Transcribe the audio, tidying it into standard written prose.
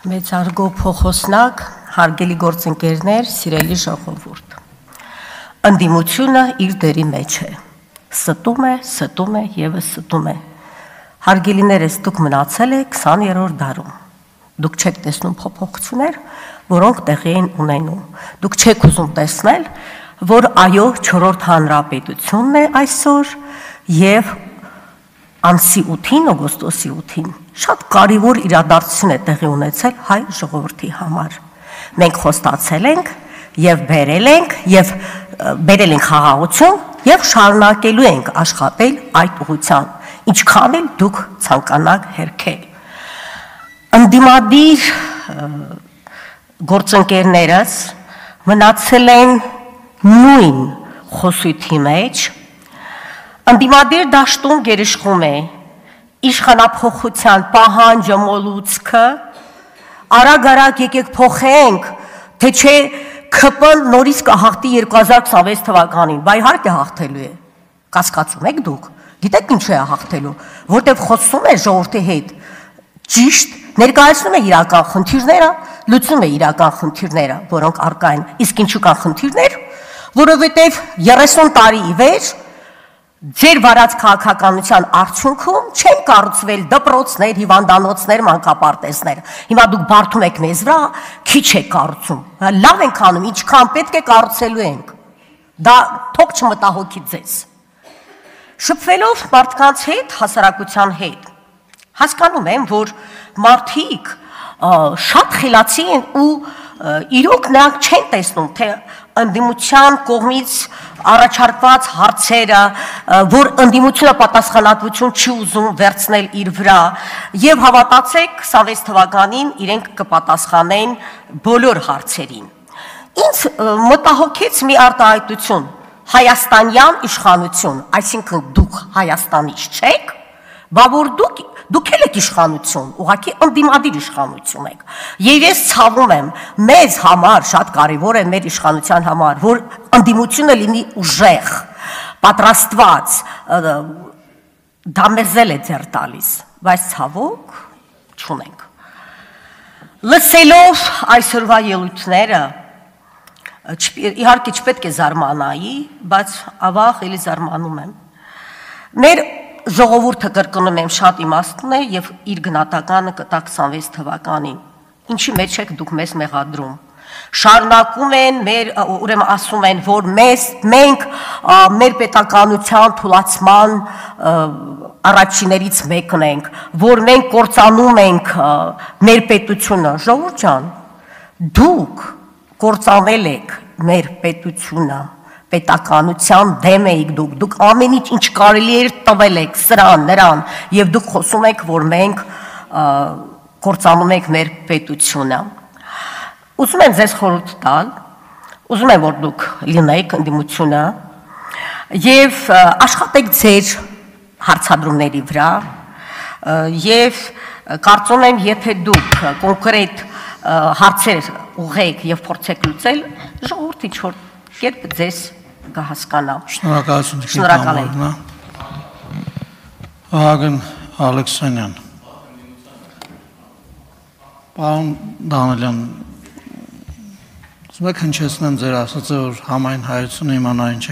Մեծարգո փոխոսնակ, հարգելի գործընկերներ, սիրելի ժողովուրդ։ Ընդդիմությունը իր դերի մեջ է։ Ստում է, ևս ստում է։ Հարգելիներս, դուք մնացել եք 20-րդ դարում։ Դուք չեք տեսնում փոփոխություններ, որոնք տեղի են ունենում։ Դուք չեք ուզում տեսնել, որ այո, 4-րդ հանրապետությունն է այսօր եւ ամսի 8-ին, օգոստոսի 8-ին շատ կարևոր իրադարձություն է տեղի ունեցել հայ ժողովրդի համար։ Մենք խոստացել ենք եւ բերել ենք խաղաղություն եւ շարունակելու ենք աշխատել այդ ուղղությամբ, ինչքան էլ դուք ցանկանաք հերքել։ Ընդդիմադիր գործընկերներս մնացել են նույն խոսույթի մեջ։ Ընդդիմադիր դաշտում գերիշխում է իշխանափոխության պահանջը, մոլուցքը, արագ եկեք փոխենք, թե չէ ԿՊ-ն նորից կհաղթի 2026 թվականին, բա իհարկե հաղթելու է։ Կասկածում եք դուք, գիտեք ինչու է հաղթելու, որտեղ խոսում է ժողովրդի հետ, ճիշտ ներկայացնում է իրական խնդիրները, լուծում է իրական խնդիրները, որոնք առկա են, իսկ ինչու կան խնդիրներ, որովհետև 30 տարի ի վեր ձեր վարած քաղաքականության արդյունքում չեն կառուցվել դպրոցներ, հիվանդանոցներ, մանկապարտեզներ։ Հիմա դուք բարդում եք մեզ վրա, քիչ է կառուցում։ Լավ ենք անում, ինչքան պետք է կառուցելու ենք։ Դա թող չմտահոգի ձեզ։ Շփվելով մարդկանց հետ, հասարակության հետ, հասկանում եմ, որ մարդիկ շատ խելացի են ու իրոք նրանք չեն տեսնում, թե ընդդիմության կողմից առաջարկված հարցերը, որ ընդդիմությունը պատասխանատվություն չի ուզում վերցնել իր վրա, եւ հավատացեք, 26 թվականին իրենք կպատասխանեն բոլոր հարցերին։ Ինձ մտահոգեց մի արտահայտություն, հայաստանյան իշխանություն, այսինքն դուք Հայաստանից չեք, բա որ դուք էլ եք իշխանություն, ուղղակի ընդդիմադիր իշխանություն եք։ Եվ ես ցավում եմ, մեզ համար շատ կարևոր է մեր իշխանության համար, որ ընդդիմությունը լինի ուժեղ, պատրաստված, դա մեզ էլ է ձեռ տալիս, բայց ցավոք չունենք։ Լսելով այսօրվա ելույթները, իհարկե չպետք է զարմանայի, բայց ավաղ էլի զարմանում եմ։ Մեր ժողովուրդը կրկնում եմ շատ իմաստուն է եւ իր գնահատականը կտա 26 թվականին։ Ինչի մեջ եք դուք մեզ մեղադրում։ Շարունակում են ուրեմն ասում են, որ մենք մեր պետականության թուլացման առաջիներից մեկն ենք, որ մենք կործանում ենք մեր պետությունը։ Ժողովուրդ ջան, դուք կործանել եք մեր պետությունը, պետականության դեմ էիք դուք ամեն ինչ կարելի էր տվել եք սրան, նրան, եւ դուք խոսում եք, որ մենք կործանում ենք մեր պետությունը։ Ուզում եմ ձեզ խորհուրդ տալ, ուզում եմ, որ դուք լինեք ընդդիմությունը եւ աշխատեք ձեր հարցադրումների վրա եւ կարծում եմ, եթե դուք կոնկրետ հարցեր ուղղեք եւ փորձեք լուծել, ժողովուրդը ինչ-որ կերպ ձեզ կհասկանա։ Շնորհակալ եմ։ Վահագն Ալեքսանյան։ Պարոն Դանիելյան, ուզում եք հնչեցնեմ ձեր ասածը, որ համայն հայությունը իմանա ինչ